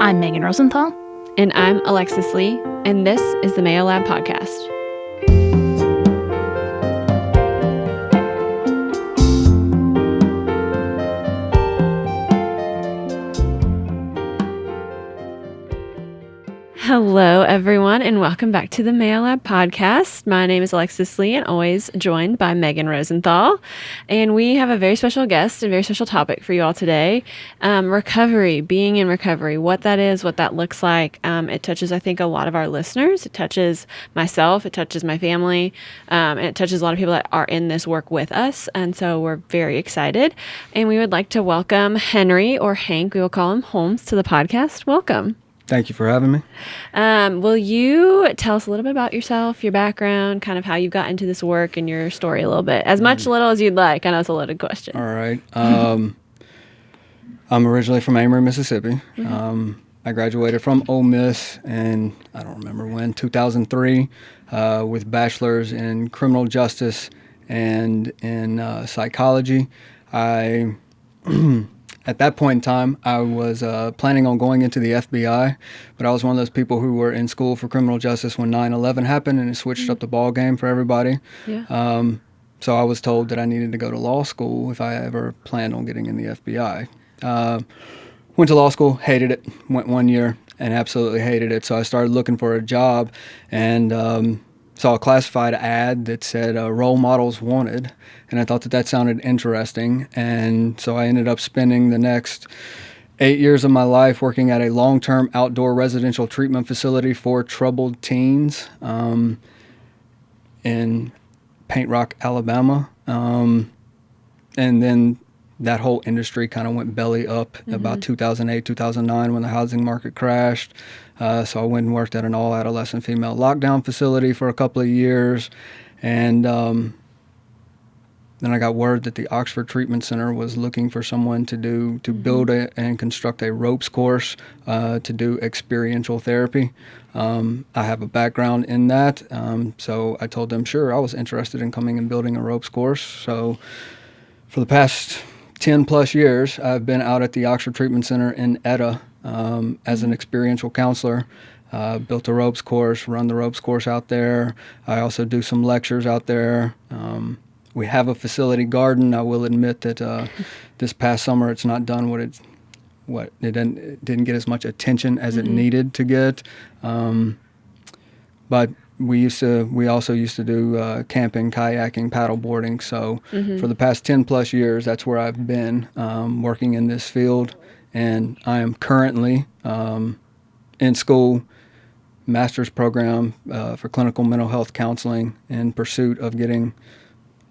I'm Megan Rosenthal. And I'm Alexis Lee, and this is the Mayo Lab podcast. Hello, everyone, and welcome back to the Mayo Lab podcast. My name is Alexis Lee, and always joined by Megan Rosenthal. And we have a very special guest, a very special topic for you all today. Recovery, being in recovery, what that is, what that looks like. It touches, I think, a lot of our listeners. It touches myself. It touches my family. And it touches a lot of people that are in this work with us. And so we're very excited. And we would like to welcome Henry, or Hank, we will call him Holmes, to the podcast. Welcome. Thank you for having me. Will you tell us a little bit about yourself, your background, kind of how you got into this work and your story a little bit? As much little as you'd like. I know it's a loaded question. All right. I'm originally from Amory, Mississippi. Mm-hmm. I graduated from Ole Miss in, I don't remember when, 2003, with bachelor's in criminal justice and in psychology. At that point in time, I was planning on going into the FBI, but I was one of those people who were in school for criminal justice when 9/11 happened, and it switched up the ball game for everybody. Yeah. So I was told that I needed to go to law school if I ever planned on getting in the FBI. Went to law school, hated it, went 1 year, and absolutely hated it. So I started looking for a job, and saw a classified ad that said role models wanted, and I thought that sounded interesting. And so I ended up spending the next 8 years of my life working at a long-term outdoor residential treatment facility for troubled teens in Paint Rock, Alabama. And then that whole industry kind of went belly up about 2008, 2009 when the housing market crashed. So I went and worked at an all-adolescent female lockdown facility for a couple of years. And then I got word that the Oxford Treatment Center was looking for someone to build and construct a ropes course to do experiential therapy. I have a background in that. So I told them, sure, I was interested in coming and building a ropes course. So for the past 10 plus years, I've been out at the Oxford Treatment Center in Etta as an experiential counselor. Built a ropes course, run the ropes course out there. I also do some lectures out there. We have a facility garden. I will admit that this past summer it's not done it didn't get as much attention as it needed to get. But we also used to do camping, kayaking, paddle boarding. So for the past 10 plus years, that's where I've been working in this field. And I am currently in school, master's program for clinical mental health counseling in pursuit of getting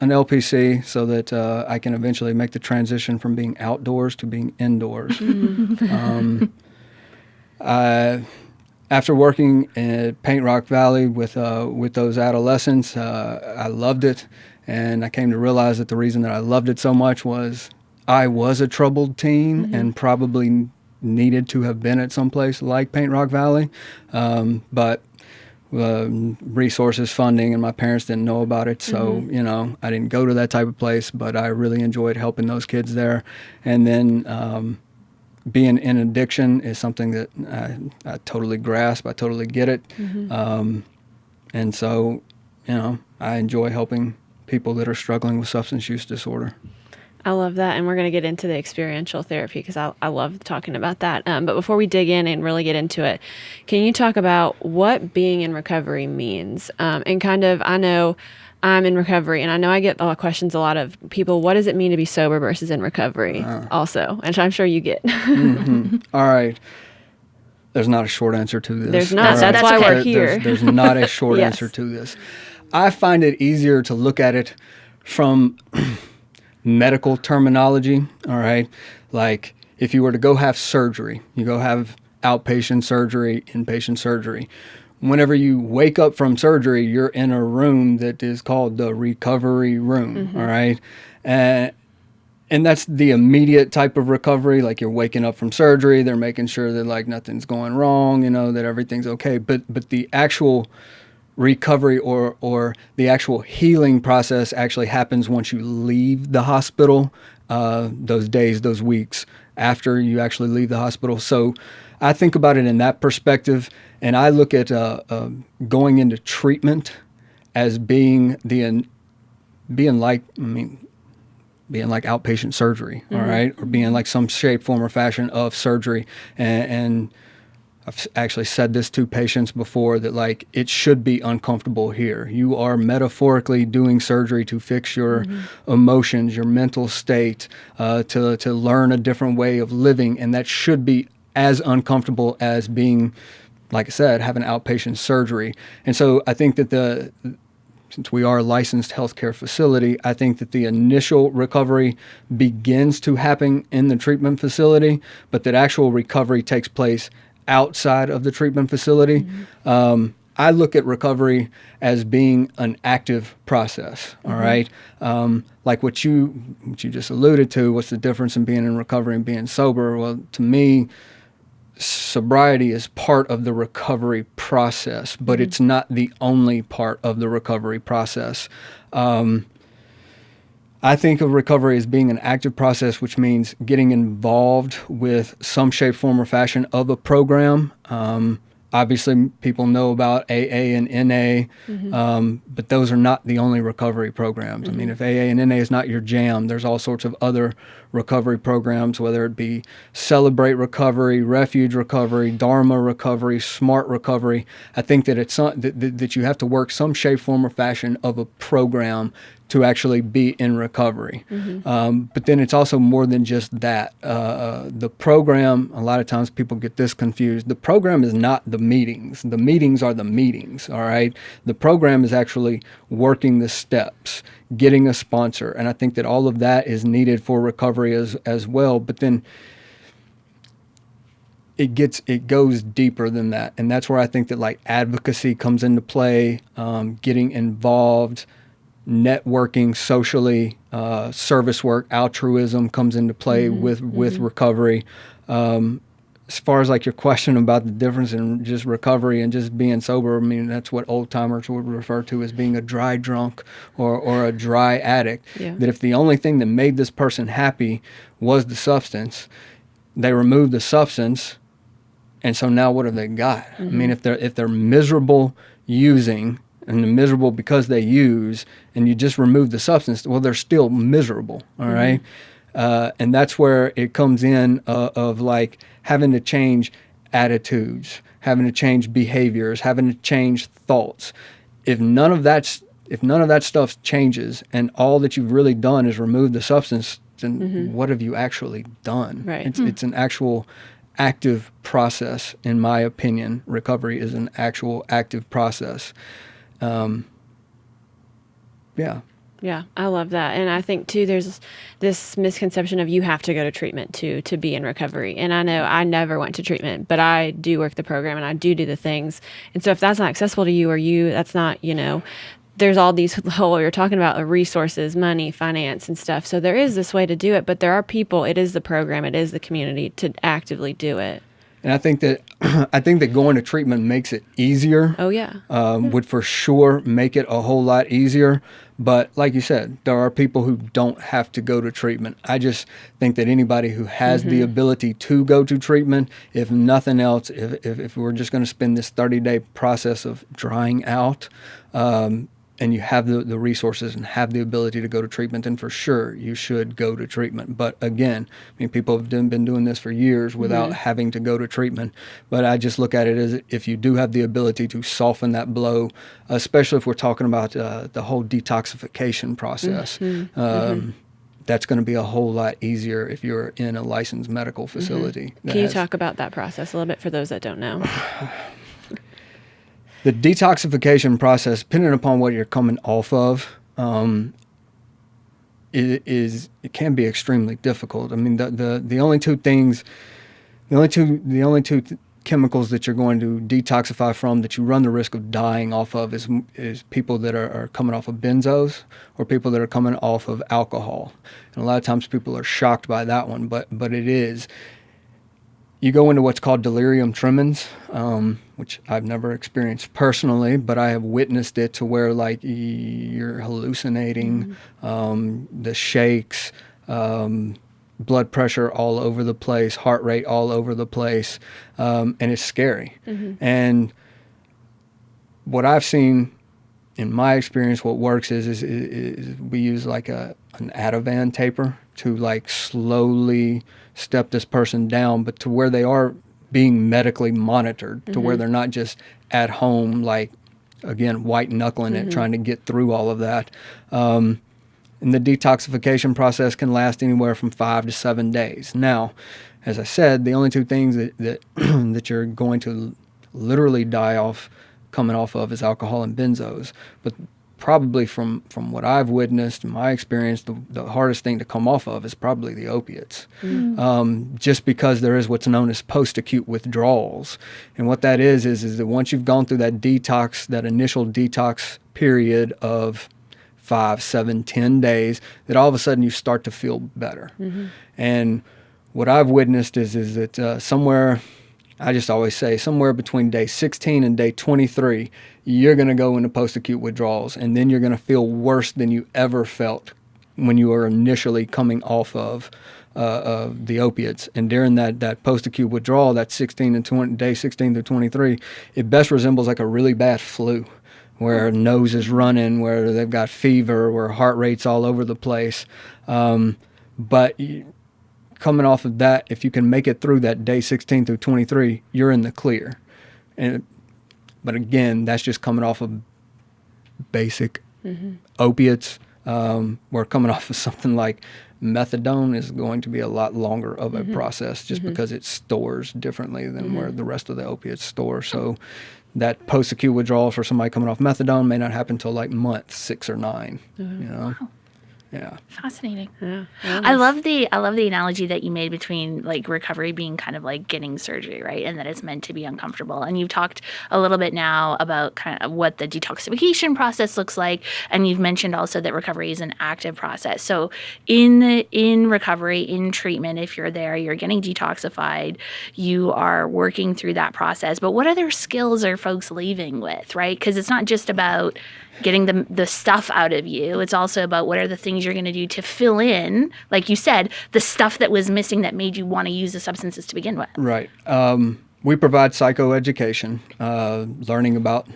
an LPC so that I can eventually make the transition from being outdoors to being indoors. After working at Paint Rock Valley with those adolescents, I loved it, and I came to realize that the reason that I loved it so much was I was a troubled teen and probably needed to have been at some place like Paint Rock Valley, but resources, funding, and my parents didn't know about it, so I didn't go to that type of place, but I really enjoyed helping those kids there. And then being in addiction is something that I totally grasp. I totally get it. And so, I enjoy helping people that are struggling with substance use disorder. I love that, and we're going to get into the experiential therapy because I love talking about that. But before we dig in and really get into it, can you talk about what being in recovery means? And kind of, I know I'm in recovery, and I know I get a lot of questions, a lot of people, what does it mean to be sober versus in recovery also? And I'm sure you get. All right. There's not a short answer to this. There's not. Right. That's why we're here. There's not a short answer to this. I find it easier to look at it from medical terminology, all right? Like if you were to go have surgery, you go have outpatient surgery, inpatient surgery. Whenever you wake up from surgery, you're in a room that is called the recovery room, all right? And that's the immediate type of recovery, like you're waking up from surgery, they're making sure that like nothing's going wrong, that everything's okay. But the actual recovery or the actual healing process actually happens once you leave the hospital, those days, those weeks, after you actually leave the hospital. So I think about it in that perspective, and I look at going into treatment as being like outpatient surgery, all right, or being like some shape, form, or fashion of surgery. And I've actually said this to patients before, that like it should be uncomfortable here. You are metaphorically doing surgery to fix your emotions, your mental state, to learn a different way of living, and that should be as uncomfortable as being, like I said, having outpatient surgery. And so I think that since we are a licensed healthcare facility, I think that the initial recovery begins to happen in the treatment facility, but that actual recovery takes place outside of the treatment facility. I look at recovery as being an active process, all right? Like what you just alluded to, what's the difference in being in recovery and being sober? Well, to me, sobriety is part of the recovery process, but it's not the only part of the recovery process. I think of recovery as being an active process, which means getting involved with some shape, form, or fashion of a program. Obviously, people know about AA and NA, but those are not the only recovery programs. I mean, if AA and NA is not your jam, there's all sorts of other recovery programs, whether it be Celebrate Recovery, Refuge Recovery, Darma Recovery, Smart Recovery. I think that it's that you have to work some shape, form, or fashion of a program to actually be in recovery. But then it's also more than just that. The program, a lot of times people get this confused. The program is not the meetings. The meetings are the meetings, all right? The program is actually working the steps, getting a sponsor. And I think that all of that is needed for recovery as well. But then it goes deeper than that. And that's where I think that like advocacy comes into play, getting involved, networking socially, service work, altruism comes into play with recovery. As far as like your question about the difference in just recovery and just being sober, I mean, that's what old timers would refer to as being a dry drunk or a dry addict. Yeah. That if the only thing that made this person happy was the substance, they removed the substance, and so now what have they got? I mean, if they're miserable using, and they're miserable because they use, and you just remove the substance, well, they're still miserable, all right? And that's where it comes in of like having to change attitudes, having to change behaviors, having to change thoughts. If none of that stuff changes, and all that you've really done is remove the substance, then what have you actually done? Right. It's an actual active process, in my opinion. Recovery is an actual active process. Yeah, I love that. And I think, too, there's this misconception of you have to go to treatment to be in recovery. And I know I never went to treatment, but I do work the program and I do the things. And so if that's not accessible to you, or that's not, there's all these whole, you're talking about resources, money, finance and stuff. So there is this way to do it, but there are people, it is the program, it is the community to actively do it. And I think that going to treatment makes it easier. Oh, yeah. Would for sure make it a whole lot easier. But like you said, there are people who don't have to go to treatment. I just think that anybody who has the ability to go to treatment, if nothing else, if we're just going to spend this 30-day process of drying out, and you have the resources and have the ability to go to treatment, then for sure you should go to treatment. But again, I mean, people have been doing this for years without having to go to treatment. But I just look at it as if you do have the ability to soften that blow, especially if we're talking about the whole detoxification process. That's going to be a whole lot easier if you're in a licensed medical facility. Can you talk about that process a little bit for those that don't know? The detoxification process, depending upon what you're coming off of, it can be extremely difficult. I mean, the only two chemicals that you're going to detoxify from, that you run the risk of dying off of, is people that are coming off of benzos, or people that are coming off of alcohol. And a lot of times people are shocked by that one, but it is. You go into what's called delirium tremens, which I've never experienced personally, but I have witnessed it, to where like you're hallucinating, the shakes, blood pressure all over the place, heart rate all over the place, and it's scary. And what I've seen in my experience, what works is we use like an Ativan taper to like slowly step this person down, but to where they are being medically monitored, to where they're not just at home, like, again, white knuckling it, trying to get through all of that. And the detoxification process can last anywhere from 5 to 7 days. Now, as I said, the only two things that that you're going to literally coming off of is alcohol and benzos. But probably from what I've witnessed in my experience, the hardest thing to come off of is probably the opiates. Just because there is what's known as post-acute withdrawals. And what that is that once you've gone through that detox, that initial detox period of 5, 7, 10 days, that all of a sudden you start to feel better. And what I've witnessed is that somewhere, I just always say, somewhere between day 16 and day 23, you're going to go into post-acute withdrawals, and then you're going to feel worse than you ever felt when you were initially coming off of the opiates. And during that post-acute withdrawal, that day 16 to 23, it best resembles like a really bad flu, where nose is running, where they've got fever, where heart rate's all over the place. But coming off of that, if you can make it through that day 16 through 23, you're in the clear. But again, that's just coming off of basic opiates. We're coming off of something like methadone is going to be a lot longer of a process, just because it stores differently than where the rest of the opiates store. So that post-acute withdrawal for somebody coming off methadone may not happen until like month 6 or 9. You know? Wow. Yeah. Fascinating. Yeah. I love the analogy that you made between like recovery being kind of like getting surgery, right? And that it's meant to be uncomfortable. And you've talked a little bit now about kind of what the detoxification process looks like. And you've mentioned also that recovery is an active process. So in recovery, in treatment, if you're there, you're getting detoxified, you are working through that process. But what other skills are folks leaving with, right? Because it's not just about getting the stuff out of you. It's also about what are the things you're going to do to fill in, like you said, the stuff that was missing that made you want to use the substances to begin with. Right. We provide psychoeducation, learning about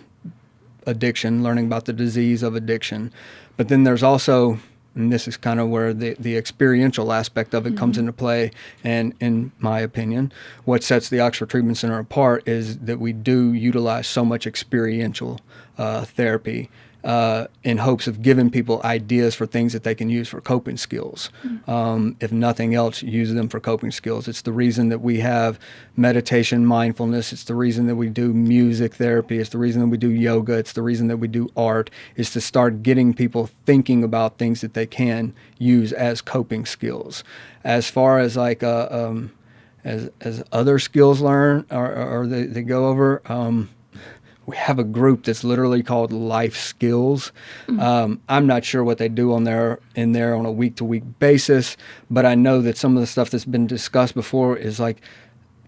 addiction, learning about the disease of addiction. But then there's also, and this is kind of where the experiential aspect of it comes into play. And in my opinion, what sets the Oxford Treatment Center apart is that we do utilize so much experiential therapy in hopes of giving people ideas for things that they can use for coping skills. If nothing else, use them for coping skills. It's the reason that we have meditation, mindfulness. It's the reason that we do music therapy. It's the reason that we do yoga. It's the reason that we do art, is to start getting people thinking about things that they can use as coping skills. As far as like as other skills learn or they go over, we have a group that's literally called Life Skills. I'm not sure what they do in there on a week-to-week basis, but I know that some of the stuff that's been discussed before is like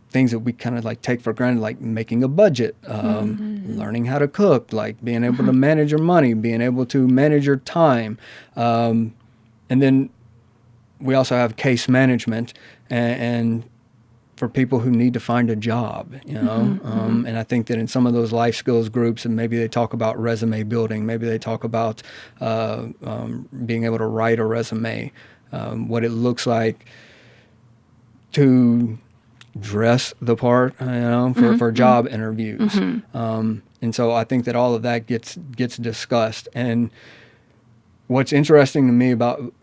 things that we kind of like take for granted, like making a budget, learning how to cook, like being able to manage your money, being able to manage your time. And then we also have case management and for people who need to find a job, you know. And I think that in some of those life skills groups, and maybe they talk about resume building, maybe they talk about being able to write a resume, what it looks like to dress the part, you know, for job interviews. And so I think that all of that gets discussed. And what's interesting to me about,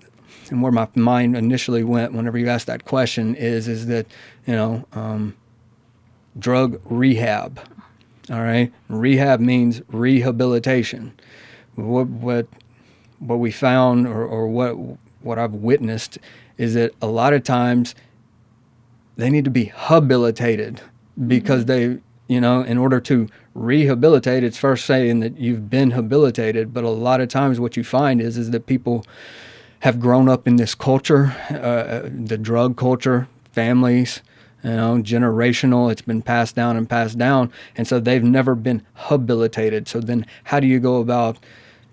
and where my mind initially went whenever you asked that question is that, you know, drug rehab, all right? Rehab means rehabilitation. What we found or what I've witnessed is that a lot of times they need to be habilitated because they, you know, in order to rehabilitate, it's first saying that you've been habilitated, but a lot of times what you find is that people have grown up in this culture, the drug culture, families, you know, generational, it's been passed down, and so they've never been habilitated. So then how do you go about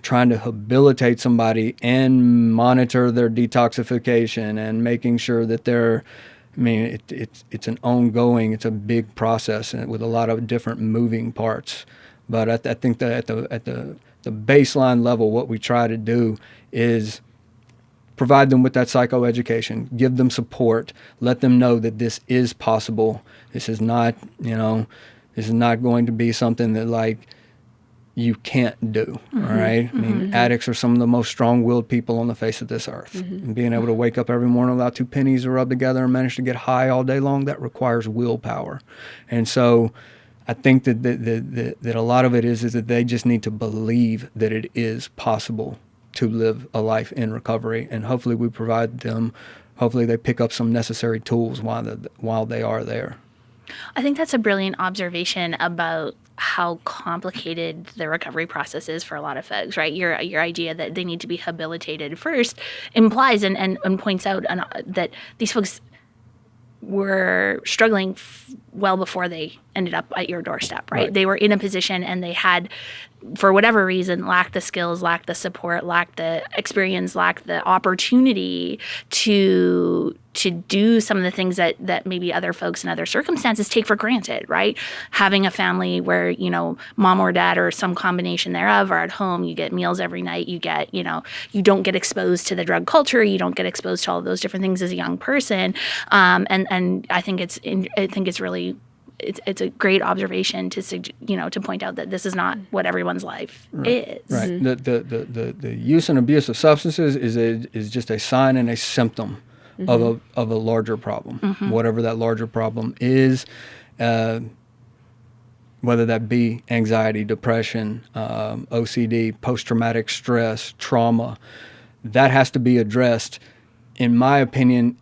trying to habilitate somebody and monitor their detoxification and making sure that they're, I mean, it's an ongoing, it's a big process and with a lot of different moving parts. But I think that at the baseline level, what we try to do is provide them with that psychoeducation, give them support, let them know that this is possible. This is not, this is not going to be something that like you can't do, all right? I mean, addicts are some of the most strong-willed people on the face of this earth. And being able to wake up every morning without 2 pennies to rub together and manage to get high all day long, that requires willpower. And so I think that a lot of it is that they just need to believe that it is possible to live a life in recovery, and hopefully we provide them, hopefully they pick up some necessary tools while they are there. I think that's a brilliant observation about how complicated the recovery process is for a lot of folks, right? Your idea that they need to be habilitated first implies and points out that these folks were struggling well before they ended up at your doorstep, right? They were in a position and they had, for whatever reason, lacked the skills, lacked the support, lacked the experience, lacked the opportunity to do some of the things that maybe other folks in other circumstances take for granted, right? Having a family where, mom or dad or some combination thereof are at home, you get meals every night, you get, you don't get exposed to the drug culture, you don't get exposed to all of those different things as a young person. And I think it's really, it's a great observation to point out that this is not what everyone's life is. Right. The use and abuse of substances is just a sign and a symptom of a larger problem, whatever that larger problem is, whether that be anxiety, depression, OCD, post-traumatic stress, trauma. That has to be addressed. In my opinion,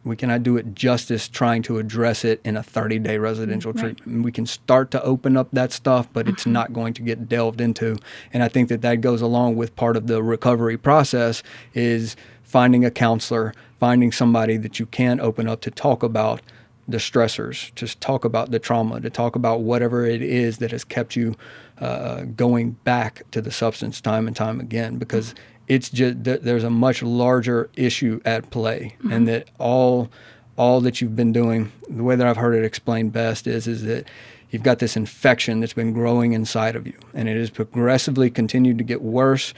we cannot do it justice trying to address it in a 30-day residential treatment. We can start to open up that stuff, but it's not going to get delved into. And I think that goes along with part of the recovery process is finding a counselor, finding somebody that you can open up to talk about the stressors, to talk about the trauma, to talk about whatever it is that has kept you going back to the substance time and time again, because it's just there's a much larger issue at play, and that all that you've been doing, the way that I've heard it explained best is that you've got this infection that's been growing inside of you, and it has progressively continued to get worse.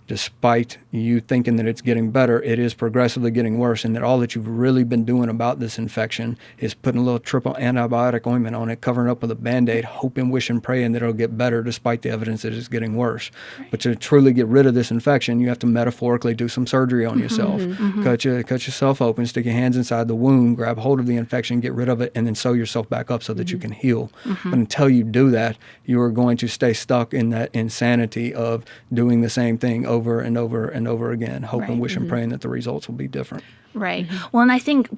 Despite you thinking that it's getting better, it is progressively getting worse, and that all that you've really been doing about this infection is putting a little triple antibiotic ointment on it, covering up with a Band-Aid, hoping, wishing, praying that it'll get better despite the evidence that it's getting worse. But to truly get rid of this infection, you have to metaphorically do some surgery on yourself. Cut yourself open, stick your hands inside the wound, grab hold of the infection, get rid of it, and then sew yourself back up so that you can heal. But until you do that, you are going to stay stuck in that insanity of doing the same thing over and over and over again, hoping, wishing, praying that the results will be different. Right. Well, and I think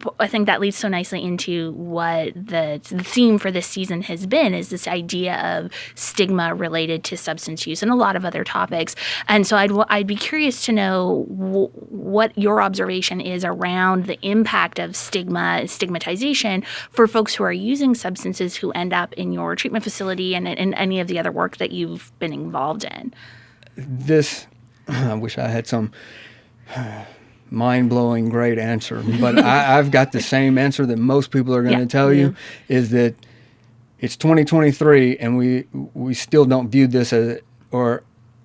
that leads so nicely into what the theme for this season has been, is this idea of stigma related to substance use and a lot of other topics. And so I'd be curious to know what your observation is around the impact of stigmatization for folks who are using substances who end up in your treatment facility and in any of the other work that you've been involved in. I wish I had some mind-blowing great answer, but I've got the same answer that most people are going to tell you, is that it's 2023 and we still don't view this as, or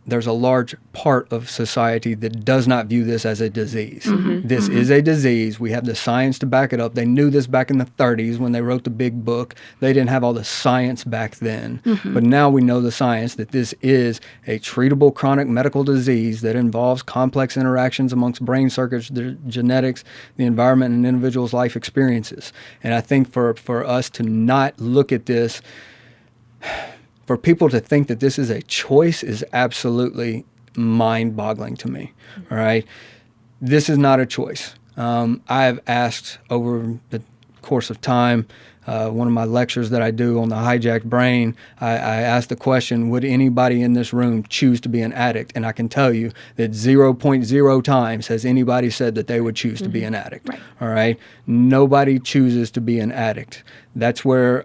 there's a large part of society that does not view this as a disease. This is a disease. We have the science to back it up. They knew this back in the 30s when they wrote the big book. They didn't have all the science back then. But now we know the science that this is a treatable chronic medical disease that involves complex interactions amongst brain circuits, the genetics, the environment, and an individual's life experiences. And I think for us to not look at this, for people to think that this is a choice is absolutely mind-boggling to me, all right? This is not a choice. I have asked over the course of time, one of my lectures that I do on the Hijack Brain, I asked the question, would anybody in this room choose to be an addict? And I can tell you that 0.0 times has anybody said that they would choose to be an addict, all right? Nobody chooses to be an addict. That's where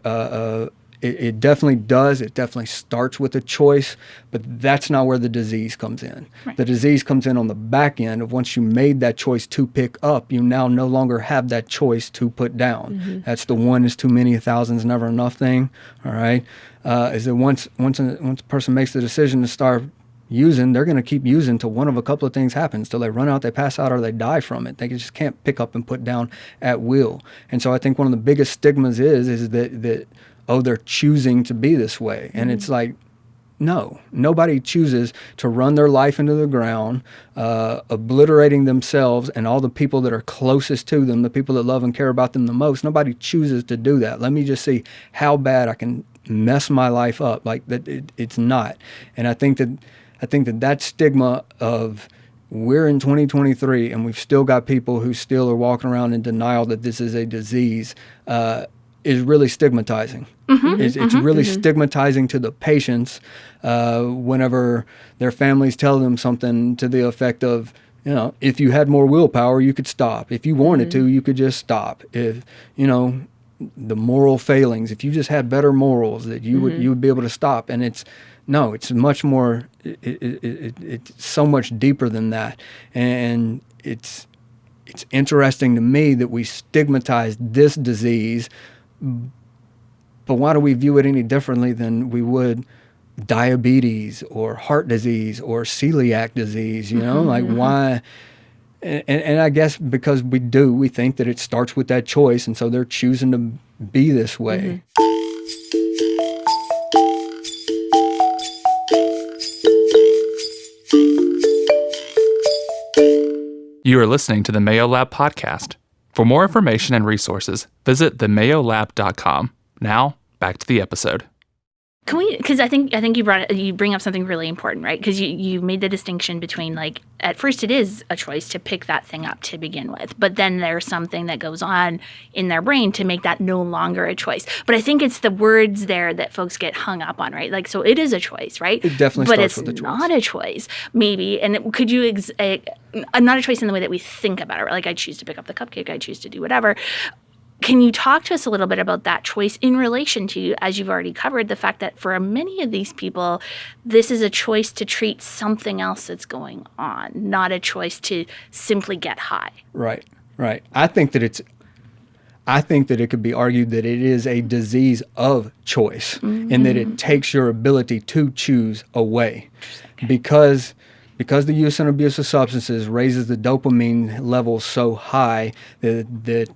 it definitely does. It definitely starts with a choice, but that's not where the disease comes in. Right. The disease comes in on the back end of once you made that choice to pick up, you now no longer have that choice to put down. That's the one is too many, 1,000 is never enough thing. All right, is that once a person makes the decision to start using, they're going to keep using till one of a couple of things happens, till they run out, they pass out, or they die from it. They just can't pick up and put down at will. And so I think one of the biggest stigmas is that they're choosing to be this way. And it's like, no, nobody chooses to run their life into the ground, obliterating themselves and all the people that are closest to them, the people that love and care about them the most. Nobody chooses to do that. Let me just see how bad I can mess my life up. Like that, it's not. And I think that stigma of we're in 2023 and we've still got people who still are walking around in denial that this is a disease is really stigmatizing. It's really stigmatizing to the patients whenever their families tell them something to the effect of, if you had more willpower, you could stop. If you wanted to, you could just stop. If, the moral failings, if you just had better morals, that you would be able to stop. And it's much more, it's so much deeper than that. And it's interesting to me that we stigmatize this disease, but why do we view it any differently than we would diabetes or heart disease or celiac disease, like why? And I guess because we think that it starts with that choice, and so they're choosing to be this way. You are listening to the Mayo Lab podcast. For more information and resources, visit themayolab.com. Now, back to the episode. Can we? Because I think you bring up something really important, right? Because you made the distinction between, like, at first it is a choice to pick that thing up to begin with, but then there's something that goes on in their brain to make that no longer a choice. But I think it's the words there that folks get hung up on, right? Like, so it is a choice, right? It definitely starts with a choice. But it's not a choice, maybe. And could you not a choice in the way that we think about it, right? Like, I choose to pick up the cupcake, I choose to do whatever. Can you talk to us a little bit about that choice in relation to, as you've already covered, the fact that for many of these people, this is a choice to treat something else that's going on, not a choice to simply get high? Right. I think that it could be argued that it is a disease of choice, and that it takes your ability to choose away. Because the use and abuse of substances raises the dopamine levels so high that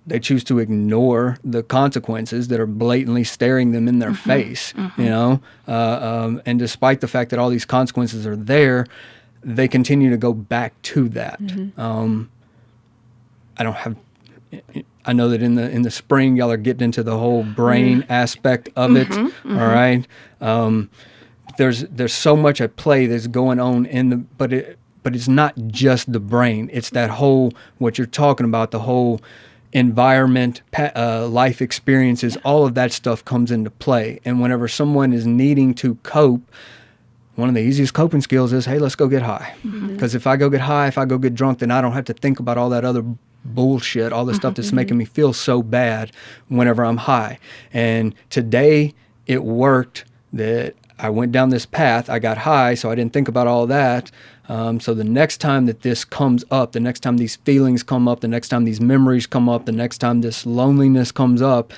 they choose to ignore the consequences that are blatantly staring them in their face, and despite the fact that all these consequences are there, they continue to go back to that. I know that in the spring, y'all are getting into the whole brain aspect of it. All right. There's so much at play that's going on but it's not just the brain. It's that whole, what you're talking about, the whole environment, life experiences, all of that stuff comes into play. And whenever someone is needing to cope, one of the easiest coping skills is, hey, let's go get high. Because if I go get high, if I go get drunk, then I don't have to think about all that other bullshit, all the stuff that's making me feel so bad whenever I'm high. And today it worked that I went down this path, I got high, so I didn't think about all that. So the next time that this comes up, the next time these feelings come up, the next time these memories come up, the next time this loneliness comes up,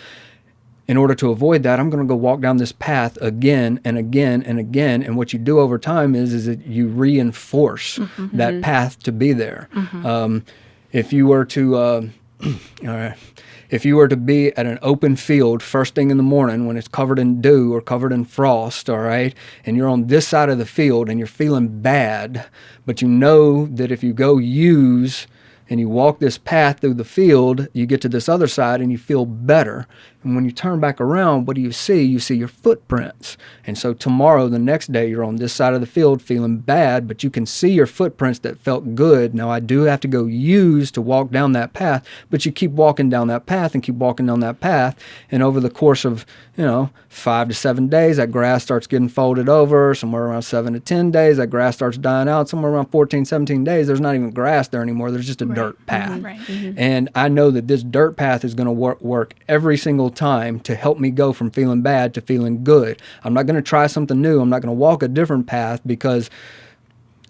in order to avoid that, I'm going to go walk down this path again and again and again. And what you do over time is that you reinforce that path to be there. If you were to if you were to be at an open field first thing in the morning when it's covered in dew or covered in frost, all right, and you're on this side of the field and you're feeling bad, but you know that if you go use and you walk this path through the field, you get to this other side and you feel better. And when you turn back around, what do you see? You see your footprints. And so tomorrow, the next day, you're on this side of the field feeling bad, but you can see your footprints that felt good. Now, I do have to go use to walk down that path, but you keep walking down that path and keep walking down that path. And over the course of, 5 to 7 days, that grass starts getting folded over. Somewhere around 7 to 10 days, that grass starts dying out. Somewhere around 14, 17 days, there's not even grass there anymore. There's just a dirt path. Right. And I know that this dirt path is going to work every single time to help me go from feeling bad to feeling good. I'm not going to try something new. I'm not going to walk a different path because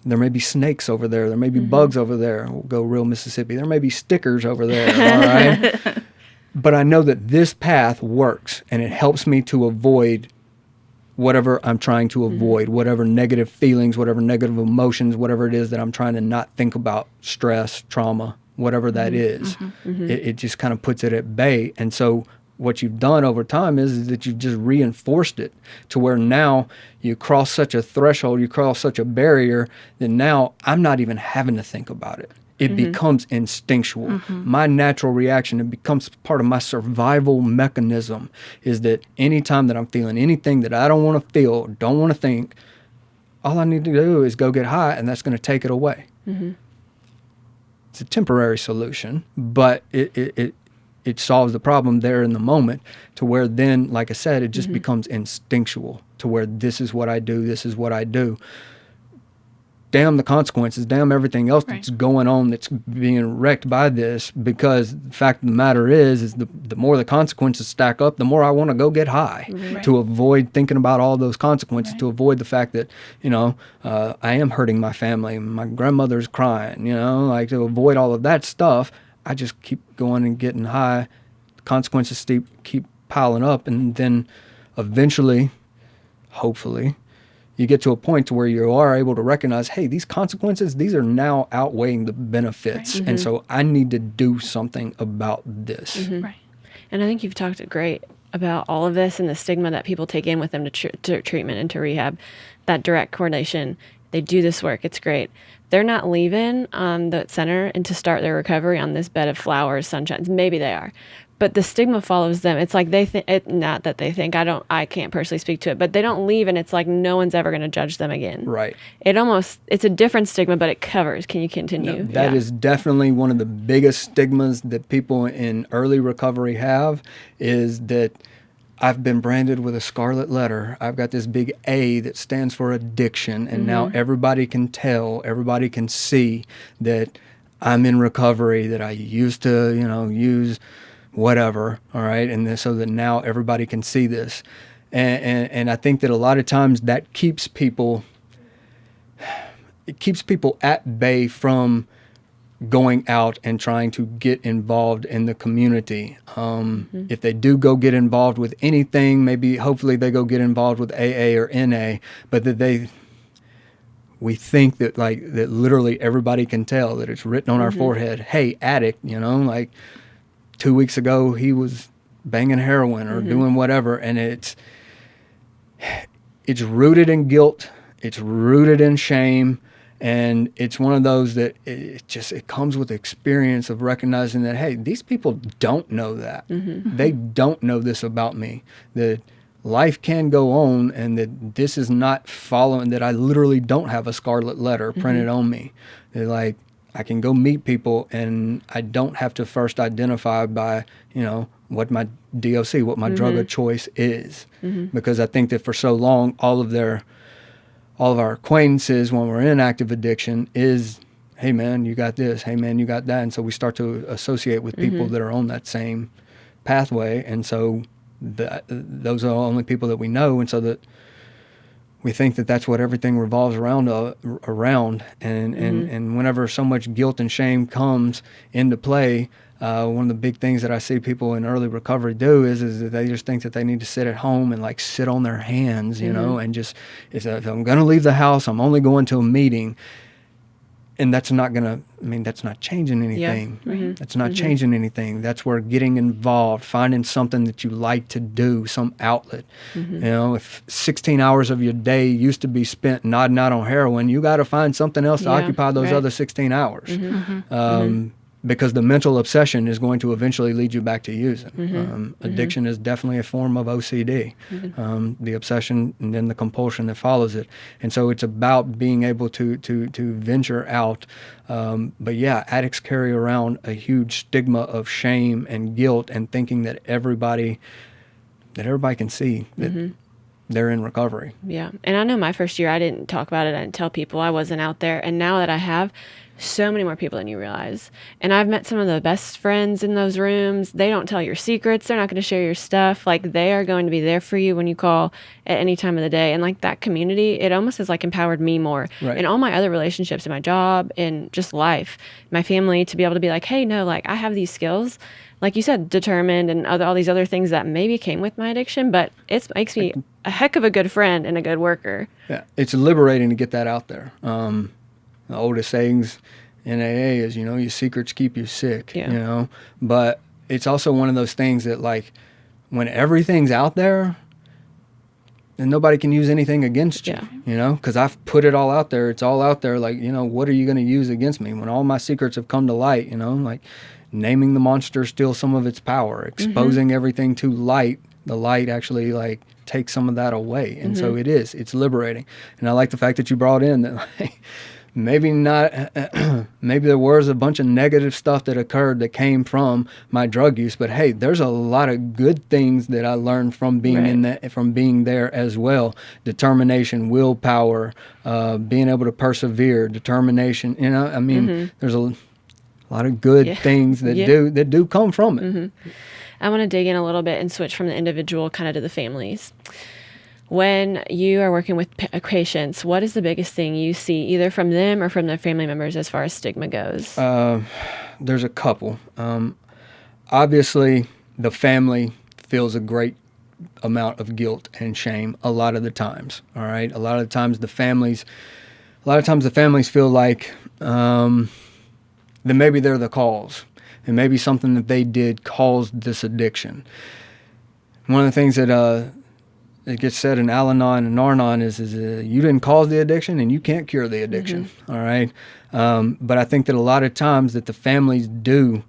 there may be snakes over there. There may be bugs over there. We'll go real Mississippi. There may be stickers over there. All right. But I know that this path works, and it helps me to avoid whatever I'm trying to avoid, whatever negative feelings, whatever negative emotions, whatever it is that I'm trying to not think about, stress, trauma, whatever that is. It just kind of puts it at bay. And so what you've done over time is that you've just reinforced it to where now you cross such a threshold, you cross such a barrier that now I'm not even having to think about it. It becomes instinctual. My natural reaction, it becomes part of my survival mechanism, is that anytime that I'm feeling anything that I don't want to feel, don't want to think, all I need to do is go get high, and that's going to take it away. It's a temporary solution, but it solves the problem there in the moment, to where then, like I said, it just becomes instinctual, to where this is what I do, this is what I do. Damn the consequences, damn everything else that's going on that's being wrecked by this, because the fact of the matter is the more the consequences stack up, the more I want to go get high to avoid thinking about all those consequences, to avoid the fact that, I am hurting my family, my grandmother's crying, like to avoid all of that stuff. I just keep going and getting high. The consequences keep piling up, and then eventually, hopefully, you get to a point to where you are able to recognize, hey, these consequences, these are now outweighing the benefits. And so I need to do something about this. Right. And I think you've talked great about all of this and the stigma that people take in with them to treatment and to rehab, that direct correlation. They do this work. It's great. They're not leaving the center and to start their recovery on this bed of flowers, sunshines. Maybe they are. But the stigma follows them. It's like they think, not that they think, I can't personally speak to it, but they don't leave, and it's like no one's ever going to judge them again. Right. It's a different stigma, but it covers. Can you continue? No, that is definitely one of the biggest stigmas that people in early recovery have, is that I've been branded with a scarlet letter. I've got this big A that stands for addiction, and now everybody can tell, everybody can see that I'm in recovery, that I used to, use whatever, all right, and so that now everybody can see this, and I think that a lot of times that keeps people at bay from going out and trying to get involved in the community. If they do go get involved with anything, maybe hopefully they go get involved with AA or NA, but that we think that that literally everybody can tell, that it's written on our forehead, hey, addict, like 2 weeks ago he was banging heroin or doing whatever, and it's rooted in guilt, it's rooted in shame, and it's one of those that it comes with experience of recognizing that, hey, these people don't know that. They don't know this about me, that life can go on, and that this is not following, that I literally don't have a scarlet letter printed on me. That I can go meet people, and I don't have to first identify by, what my DOC, what my drug of choice is. Because I think that for so long, all of our acquaintances when we're in active addiction is, hey man, you got this, hey man, you got that. And so we start to associate with people that are on that same pathway. And so those are the only people that we know. And so that we think that that's what everything revolves around. And whenever so much guilt and shame comes into play, one of the big things that I see people in early recovery do is that they just think that they need to sit at home and sit on their hands, and just, if I'm going to leave the house, I'm only going to a meeting. And that's not changing anything. Yeah. That's not changing anything. That's where getting involved, finding something that you like to do, some outlet. If 16 hours of your day used to be spent nodding out on heroin, you got to find something else to occupy those other 16 hours. Because the mental obsession is going to eventually lead you back to using. Addiction is definitely a form of OCD, the obsession and then the compulsion that follows it. And so it's about being able to venture out. But yeah, addicts carry around a huge stigma of shame and guilt, and thinking that everybody can see that they're in recovery. Yeah. And I know my first year, I didn't talk about it. I didn't tell people. I wasn't out there. And now that I have, so many more people than you realize. And I've met some of the best friends in those rooms. They don't tell your secrets. They're not going to share your stuff. Like, they are going to be there for you when you call at any time of the day. And like that community, it almost has like empowered me more in all my other relationships, in my job, in just life, my family, to be able to be like, hey, no, like I have these skills, like you said, determined and all these other things that maybe came with my addiction, but it makes me a heck of a good friend and a good worker. Yeah, it's liberating to get that out there. The oldest sayings in AA is, your secrets keep you sick, But it's also one of those things that, like, when everything's out there, then nobody can use anything against you, because I've put it all out there. It's all out there. Like, what are you going to use against me? When all my secrets have come to light, like naming the monster steals some of its power, exposing everything to light, the light actually, like, takes some of that away. And so it's liberating. And I like the fact that you brought in that, like, maybe not, maybe there was a bunch of negative stuff that occurred that came from my drug use, but hey, there's a lot of good things that I learned from being in that, from being there as well. Determination, willpower, being able to persevere, determination, there's a lot of good things that do come from it. I want to dig in a little bit and switch from the individual kind of to the families. When you are working with patients, what is the biggest thing you see either from them or from their family members as far as stigma goes? There's a couple. Obviously, the family feels a great amount of guilt and shame a lot of the times. All right, a lot of times the families feel like that maybe they're the cause, and maybe something that they did caused this addiction. One of the things that it gets said in Al-Anon and Nar-Anon is you didn't cause the addiction and you can't cure the addiction, all right? But I think that a lot of times that the families do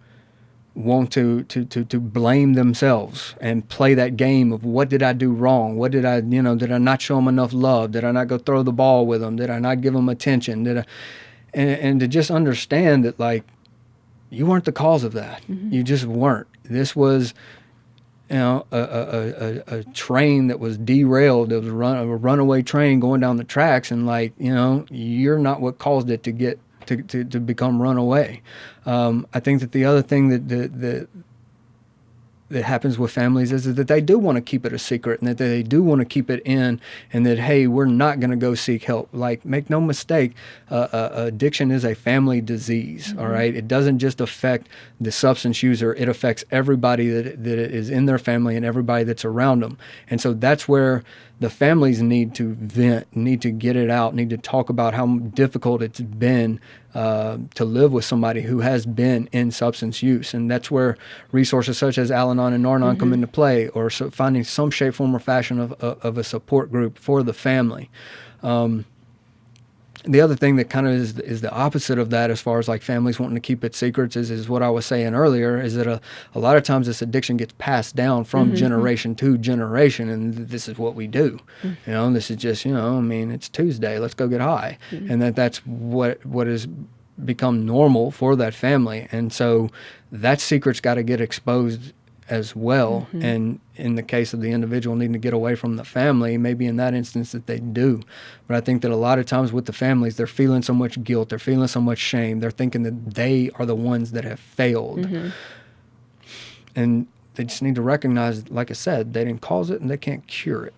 want to blame themselves and play that game of what did I do wrong? What did I not show them enough love? Did I not go throw the ball with them? Did I not give them attention? And to just understand that, like, you weren't the cause of that. You just weren't. This was a train that was derailed. It was a runaway train going down the tracks, and you're not what caused it to get to become runaway. I think that the other thing that happens with families is that they do want to keep it a secret, and that they do want to keep it in, and that, hey, we're not going to go seek help. Like, make no mistake, addiction is a family disease, all right? It doesn't just affect the substance user. It affects everybody that is in their family and everybody that's around them. And so that's where the families need to vent, need to get it out, need to talk about how difficult it's been to live with somebody who has been in substance use. And that's where resources such as Al-Anon and Nar-Anon come into play, or finding some shape, form, or fashion of a support group for the family. The other thing that kind of is the opposite of that, as far as like families wanting to keep it secrets, is what I was saying earlier, is that a lot of times this addiction gets passed down from generation to generation, and this is what we do. This is just, it's Tuesday, let's go get high. And that's what has become normal for that family. And so that secret's got to get exposed as well. And in the case of the individual needing to get away from the family, maybe in that instance that they do. But I think that a lot of times with the families, they're feeling so much guilt, they're feeling so much shame, they're thinking that they are the ones that have failed. And they just need to recognize, like I said, they didn't cause it and they can't cure it.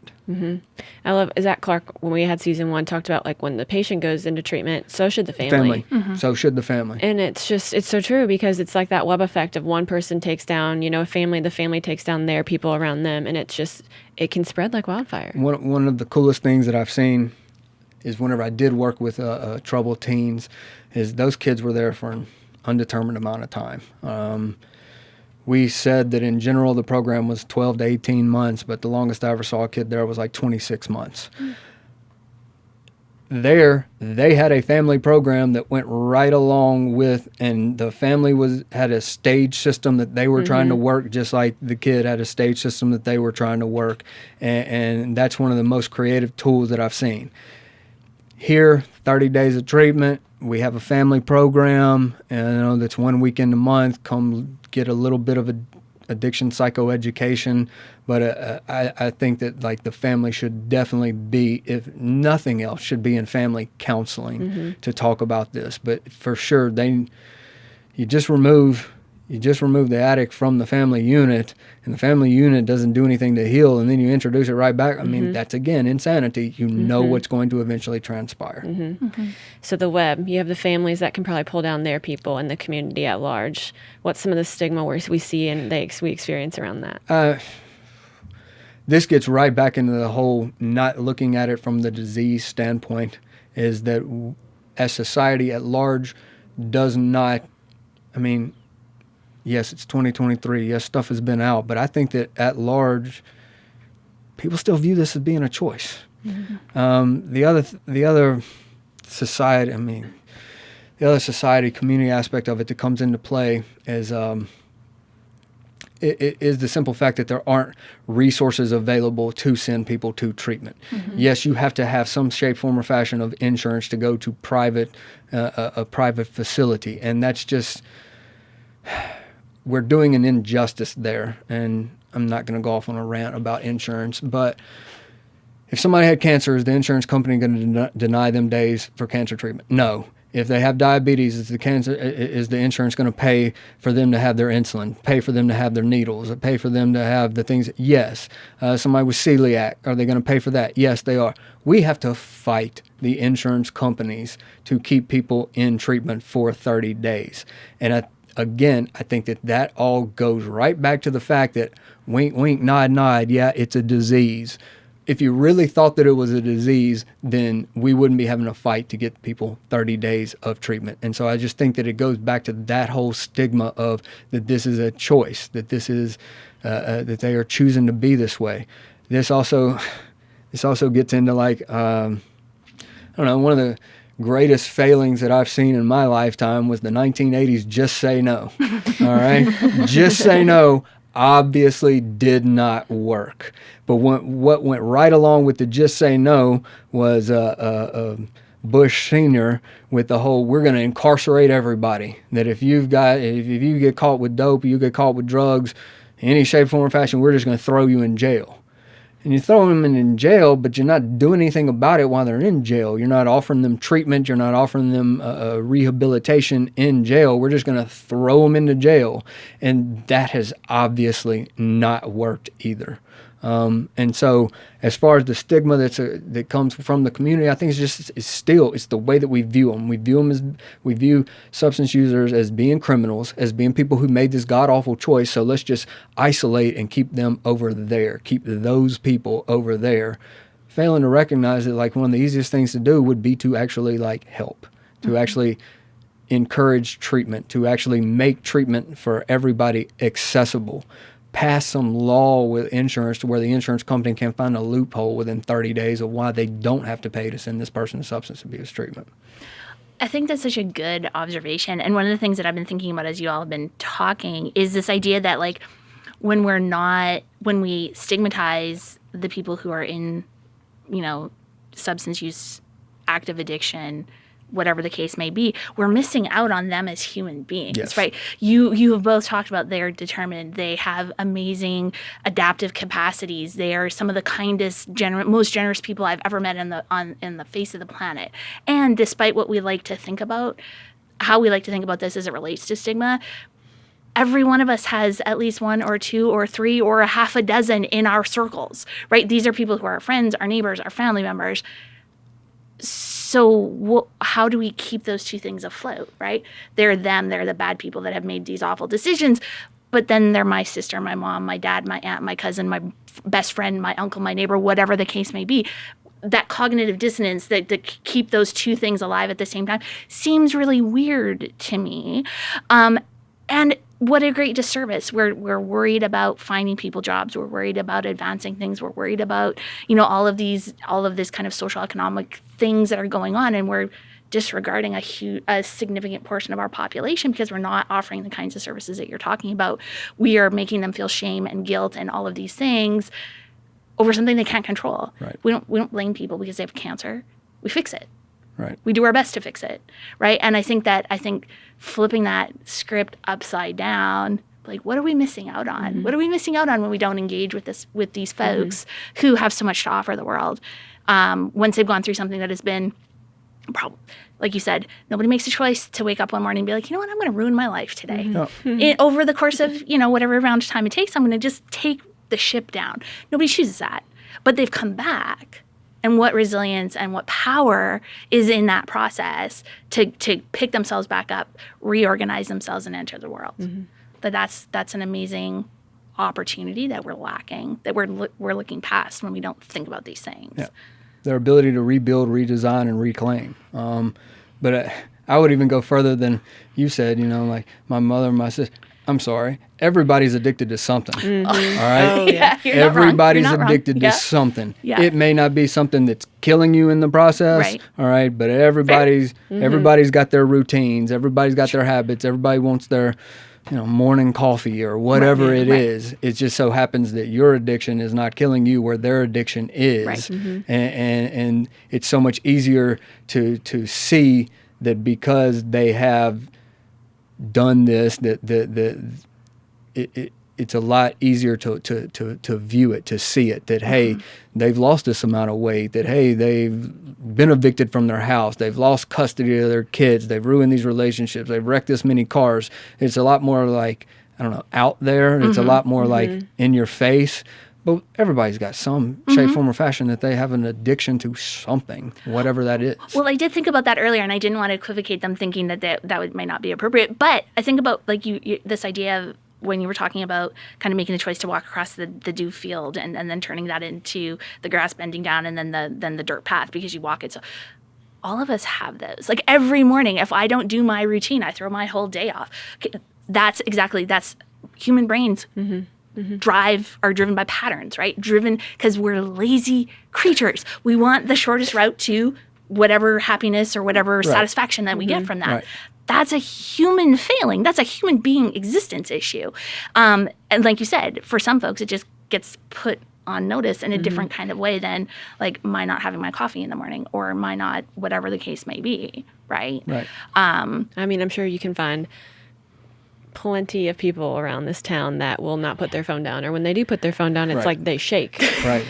I love Zach Clark, when we had season 1, talked about, like, when the patient goes into treatment, so should the family. So should the family. And it's so true, because it's like that web effect of one person takes down, a family, the family takes down their people around them, and it can spread like wildfire. One of the coolest things that I've seen is whenever I did work with troubled teens, is those kids were there for an undetermined amount of time. We said that in general the program was 12 to 18 months, but the longest I ever saw a kid there was like 26 months. There, they had a family program that went right along with, and the family had a stage system that they were trying to work, just like the kid had a stage system that they were trying to work. And that's one of the most creative tools that I've seen. Here, 30 days of treatment, we have a family program, and that's 1 weekend a month. Come get a little bit of addiction psychoeducation, But I think that like the family should definitely be, if nothing else, should be in family counseling to talk about this. But for sure, you just remove the addict from the family unit, and the family unit doesn't do anything to heal, and then you introduce it right back. I mean, that's again insanity. You know what's going to eventually transpire. So the web, you have the families that can probably pull down their people and the community at large. What's some of the stigma we see and we experience around that? This gets right back into the whole not looking at it from the disease standpoint, is that as society at large does not, I mean, yes, it's 2023. Yes, stuff has been out. But I think that at large, people still view this as being a choice. The other society, the other society, community aspect of it that comes into play is is the simple fact that there aren't resources available to send people to treatment. Yes, you have to have some shape, form, or fashion of insurance to go to a private facility. And that's just, we're doing an injustice there. And I'm not going to go off on a rant about insurance, but if somebody had cancer, is the insurance company going to deny them days for cancer treatment? No. If they have diabetes, is the insurance going to pay for them to have their insulin, pay for them to have their needles, pay for them to have the things? Yes. Somebody with celiac, are they going to pay for that? Yes, they are. We have to fight the insurance companies to keep people in treatment for 30 days. And again, I think that all goes right back to the fact that wink, wink, nod, nod, yeah, it's a disease. If you really thought that it was a disease, then we wouldn't be having a fight to get people 30 days of treatment. And so I just think that it goes back to that whole stigma of that this is a choice, that this is that they are choosing to be this way. This also gets into like I don't know, one of the greatest failings that I've seen in my lifetime was the 1980s just say no. All right? Just say no obviously did not work. But what went right along with the just say no was Bush Sr. with the whole, we're going to incarcerate everybody. That if you get caught with dope, you get caught with drugs, any shape, form, or fashion, we're just going to throw you in jail. And you throw them in jail, but you're not doing anything about it while they're in jail. You're not offering them treatment. You're not offering them rehabilitation in jail. We're just going to throw them into jail. And that has obviously not worked either. And so as far as the stigma that comes from the community, I think it's the way that we view them. We view substance users as being criminals, as being people who made this god-awful choice. So let's just isolate and keep them over there, keep those people over there, failing to recognize that like one of the easiest things to do would be to actually like help, to actually encourage treatment, to actually make treatment for everybody accessible. Pass some law with insurance to where the insurance company can find a loophole within 30 days of why they don't have to pay to send this person to substance abuse treatment. I think that's such a good observation. And one of the things that I've been thinking about as you all have been talking is this idea that like when we stigmatize the people who are in, substance use, active addiction, whatever the case may be, we're missing out on them as human beings, yes. Right? You have both talked about they're determined. They have amazing adaptive capacities. They are some of the kindest, most generous people I've ever met in the face of the planet. And despite what we like to think about, how we like to think about this as it relates to stigma, every one of us has at least one or two or three or a half a dozen in our circles, right? These are people who are our friends, our neighbors, our family members. So how do we keep those two things afloat, right? They're the bad people that have made these awful decisions, but then they're my sister, my mom, my dad, my aunt, my cousin, my best friend, my uncle, my neighbor, whatever the case may be. That cognitive dissonance that to keep those two things alive at the same time seems really weird to me. And what a great disservice. We're worried about finding people jobs. We're worried about advancing things. We're worried about, all of this kind of social economic things that are going on, and we're disregarding a significant portion of our population because we're not offering the kinds of services that you're talking about. We are making them feel shame and guilt and all of these things over something they can't control. Right. We don't blame people because they have cancer. We fix it. Right. We do our best to fix it, right? And I think flipping that script upside down like, what are we missing out on? What are we missing out on when we don't engage with these folks who have so much to offer the world? Once they've gone through something that has been, like you said, nobody makes a choice to wake up one morning and be like, you know what, I'm going to ruin my life today. Over the course of, whatever amount of time it takes, I'm going to just take the ship down. Nobody chooses that. But they've come back. And what resilience and what power is in that process to pick themselves back up, reorganize themselves, and enter the world. That's an amazing opportunity that we're lacking, that we're looking past when we don't think about these things. Yeah. Their ability to rebuild, redesign, and reclaim. But I would even go further than you said, like my mother and my sister. I'm sorry. Everybody's addicted to something. All right? Oh, yeah. Everybody's addicted to something. Yeah. It may not be something that's killing you in the process. Right. All right. But everybody's got their routines. Everybody's got their habits. Everybody wants their morning coffee or whatever it is. It just so happens that your addiction is not killing you where their addiction is. Right. And it's so much easier to see that because they have done this, it's a lot easier to view it, to see it, that, hey, they've lost this amount of weight, that, hey, they've been evicted from their house, they've lost custody of their kids, they've ruined these relationships, they've wrecked this many cars. It's a lot more like, I don't know, out there. It's a lot more like in your face. But everybody's got some shape, form, or fashion that they have an addiction to something, whatever that is. Well, I did think about that earlier, and I didn't want to equivocate them thinking that might not be appropriate. But I think about, like, you this idea of when you were talking about kind of making the choice to walk across the dew field and then turning that into the grass bending down and then the dirt path because you walk it. So all of us have those. Like, every morning, if I don't do my routine, I throw my whole day off. That's human brains. Are driven by patterns, right? Driven because we're lazy creatures. We want the shortest route to whatever happiness or whatever satisfaction that we get from that. Right. That's a human failing. That's a human being existence issue. And like you said, for some folks, it just gets put on notice in a different kind of way than, like, my not having my coffee in the morning or my not whatever the case may be, right? Right. I mean, I'm sure you can find plenty of people around this town that will not put their phone down, or when they do put their phone down, it's like they shake. Right.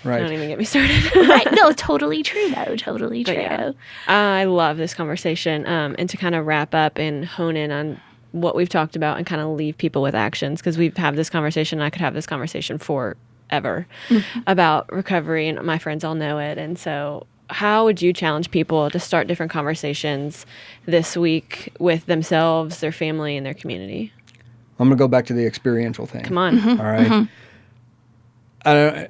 Right. Don't even get me started. Right. No, totally true, though. Totally true. Yeah, I love this conversation. And to kind of wrap up and hone in on what we've talked about and kind of leave people with actions, because we've had this conversation, and I could have this conversation forever about recovery, and my friends all know it. And so how would you challenge people to start different conversations this week with themselves, their family, and their community? I'm going to go back to the experiential thing. Come on. All right.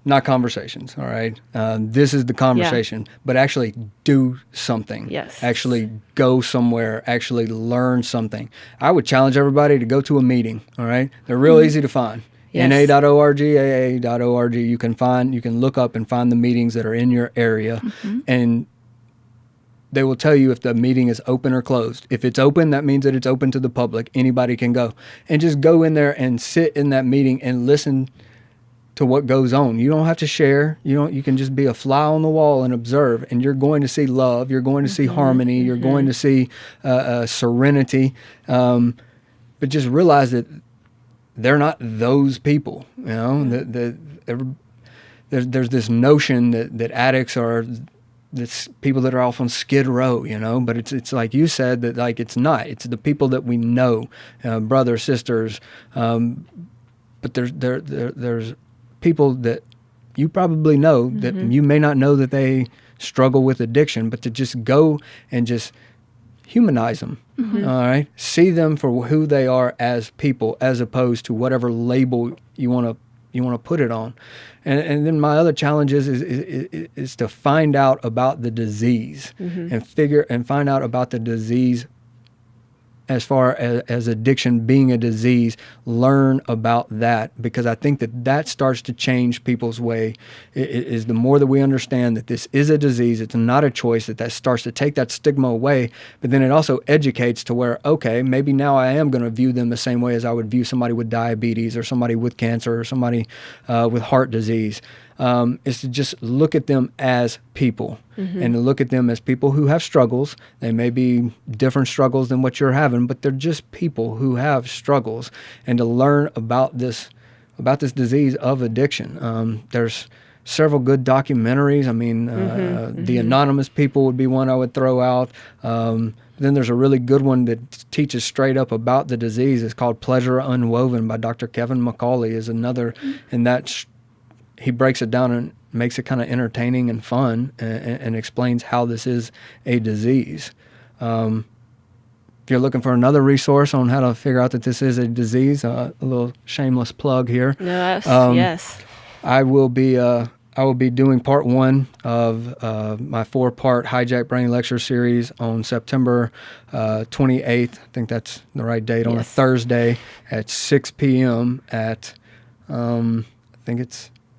Not conversations. All right. This is the conversation, but actually do something. Yes. Actually go somewhere. Actually learn something. I would challenge everybody to go to a meeting. All right. They're real easy to find. Yes. NA.org, AA.org. You can look up and find the meetings that are in your area, and they will tell you if the meeting is open or closed. If it's open, that means that it's open to the public. Anybody can go. And just go in there and sit in that meeting and listen to what goes on. You don't have to share. You can just be a fly on the wall and observe, and you're going to see love. You're going to see harmony. You're going to see serenity. But just realize that they're not those people. There's this notion that addicts are this people that are off on Skid Row, but it's like you said, that, like, it's not. It's the people that we know, brothers, sisters. But there's people that you probably know that you may not know that they struggle with addiction, but to just go and just humanize them. All right, see them for who they are as people, as opposed to whatever label you want to put it on. And then my other challenge is to find out about the disease and find out about the disease as far as addiction being a disease. Learn about that, because I think that starts to change people's way. Is the more that we understand that this is a disease, it's not a choice, that starts to take that stigma away. But then it also educates to where, okay, maybe now I am going to view them the same way as I would view somebody with diabetes or somebody with cancer or somebody with heart disease. is to just look at them as people and to look at them as people who have struggles. They may be different struggles than what you're having, but they're just people who have struggles, and to learn about this disease of addiction. There's several good documentaries. I mean, the Anonymous people would be one I would throw out. Then there's a really good one that teaches straight up about the disease. It's called Pleasure Unwoven by Dr. Kevin McCauley is another, and he breaks it down and makes it kind of entertaining and fun and explains how this is a disease. If you're looking for another resource on how to figure out that this is a disease, a little shameless plug here. Yes, yes. I will be doing part 1 of my 4-part Hijack Brain lecture series on September 28th. I think that's the right date, on a Thursday at 6 p.m. at, I think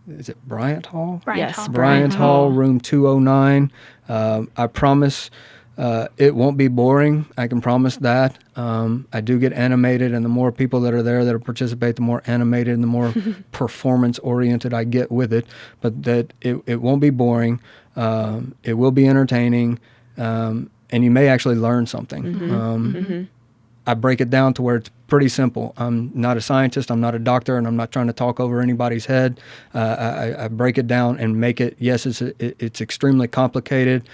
is it Bryant Hall? Bryant Hall. Bryant Hall, room 209. I promise it won't be boring. I can promise that. I do get animated, and the more people that are there that participate, the more animated and the more performance-oriented I get with it. But that it won't be boring. It will be entertaining, and you may actually learn something. I break it down to where it's pretty simple. I'm not a scientist, I'm not a doctor, and I'm not trying to talk over anybody's head. I break it down and make it, yes, it's extremely complicated.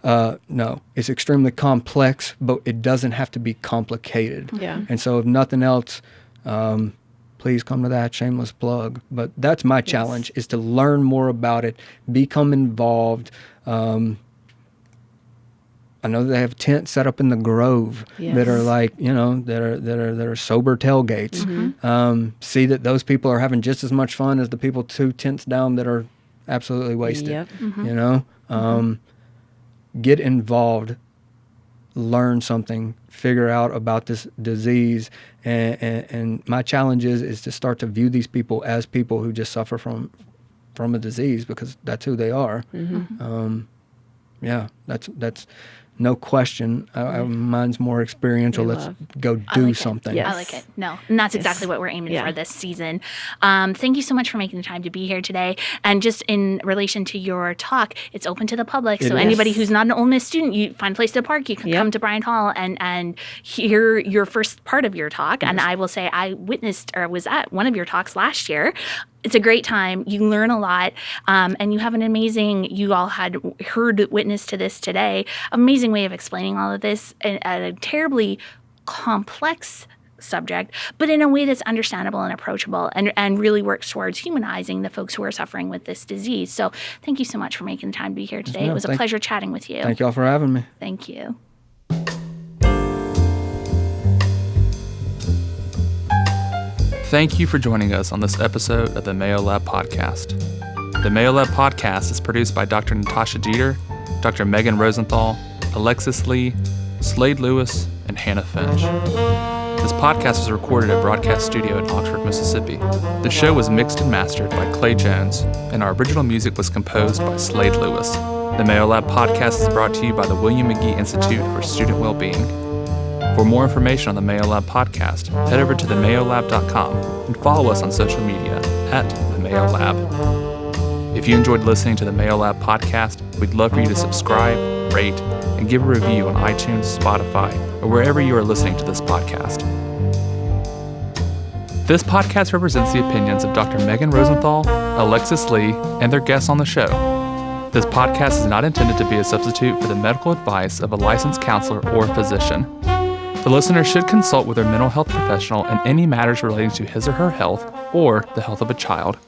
No, it's extremely complex, but it doesn't have to be complicated. Yeah. And so if nothing else, please come to that, shameless plug. But that's my challenge, is to learn more about it, become involved. I know they have tents set up in the Grove that are like, that are sober tailgates. See that those people are having just as much fun as the people 2 tents down that are absolutely wasted. Yep. Get involved, learn something, figure out about this disease, and my challenge is to start to view these people as people who just suffer from a disease, because that's who they are. That's no question. Mine's more experiential. Let's go do something. Yes. I like it. No, and that's exactly what we're aiming for this season. Thank you so much for making the time to be here today. And just in relation to your talk, it's open to the public. So anybody who's not an Ole Miss student, you find a place to park. You can come to Bryant Hall and hear your first part of your talk. And I will say I witnessed or was at one of your talks last year. It's a great time. You learn a lot, and you have an amazing, you all had heard witness to this today, amazing way of explaining all of this at a terribly complex subject, but in a way that's understandable and approachable and really works towards humanizing the folks who are suffering with this disease. So thank you so much for making the time to be here today. It was a pleasure chatting with you. Thank you all for having me. Thank you. Thank you for joining us on this episode of the Mayo Lab podcast. The Mayo Lab podcast is produced by Dr. Natasha Jeter, Dr. Megan Rosenthal, Alexis Lee, Slade Lewis, and Hannah Finch. This podcast was recorded at Broadcast Studio in Oxford, Mississippi. The show was mixed and mastered by Clay Jones, and our original music was composed by Slade Lewis. The Mayo Lab podcast is brought to you by the William Magee Institute for Student Wellbeing. For more information on the Mayo Lab podcast, head over to themayolab.com and follow us on social media at the Mayo Lab. If you enjoyed listening to the Mayo Lab podcast, we'd love for you to subscribe, rate, and give a review on iTunes, Spotify, or wherever you are listening to this podcast. This podcast represents the opinions of Dr. Megan Rosenthal, Alexis Lee, and their guests on the show. This podcast is not intended to be a substitute for the medical advice of a licensed counselor or physician. The listener should consult with their mental health professional in any matters relating to his or her health or the health of a child.